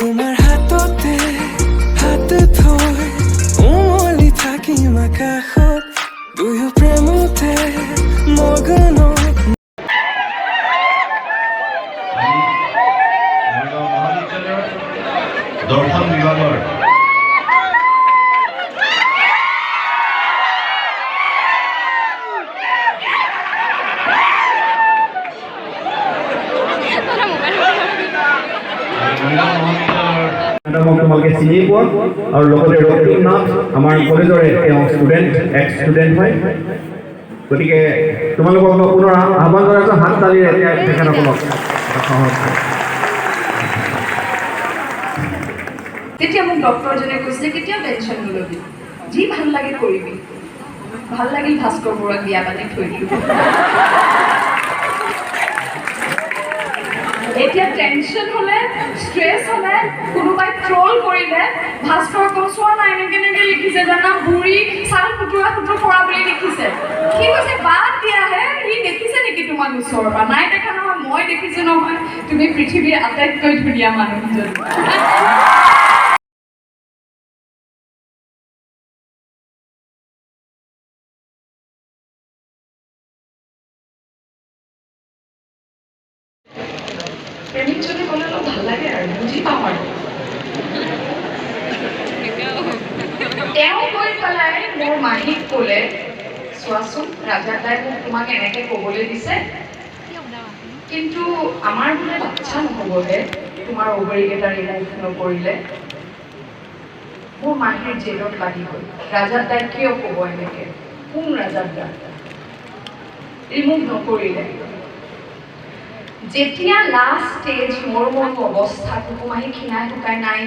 তোমাৰ হাততে হাত থৈ উমলি থাকিম আকাশত দুয়ো প্ৰেমতে মগ্ন দৰ্শন বিভাগৰ তোমালোকে চিনি পোৱা আৰু লগতে ৰক্তিম নাথ আমাৰ কলেজৰে তেওঁ এক্স ষ্টুডেণ্ট হয় গতিকে তোমালোকক মই পুনৰ আহ্বান জনাইছোঁ হাত তালিৰে তেখেতসকলক তেতিয়া মোক ডক্টৰজনে কৈছিলে কেতিয়াও টেনশ্যন নলবি যি ভাল লাগে কৰিবি ভাল লাগিল ভাস্কৰ বৰুৱাক বিয়া পাতি থৈ দিলোঁ এতিয়া টেনশ্যন হ'লে ষ্ট্ৰেছ হ'লে কোনোবাই ট্ৰল কৰিলে ভাস্কৰ কচোৱা নাই এনেকৈ লিখিছে জানা বুঢ়ী ছাল ফুটুৰা কৰা বুলি লিখিছে সি কৈছে বাদ দিয়াহে সি দেখিছে নেকি তোমাক ওচৰৰ পৰা নাই দেখা নহয় মই দেখিছোঁ নহয় তুমি পৃথিৱীৰ আটাইতকৈ ধুনীয়া মানুহজন প্ৰেমিকজনে ক'লে অলপ ভাল লাগে আৰু বুজি পাওঁ আৰু তেওঁ গৈ পেলাই মোৰ মাহীক ক'লে চোৱাচোন ৰাজাদাই মোক তোমাক এনেকৈ ক'বলৈ দিছে কিন্তু আমাৰ বোলে বাচ্ছা নহ'বহে তোমাৰ অভাৰীকেইটা ৰিমুভ নকৰিলে মোৰ মাহীৰ জেলত লাগি গ'ল ৰাজাদাই কিয় ক'ব এনেকৈ কোন ৰাজাদা ৰিমুভ নকৰিলে যেতিয়া লাষ্ট ষ্টেজ মোৰ অৱস্থা কুকুমাহী ক্ষীণাই শুকাই নাই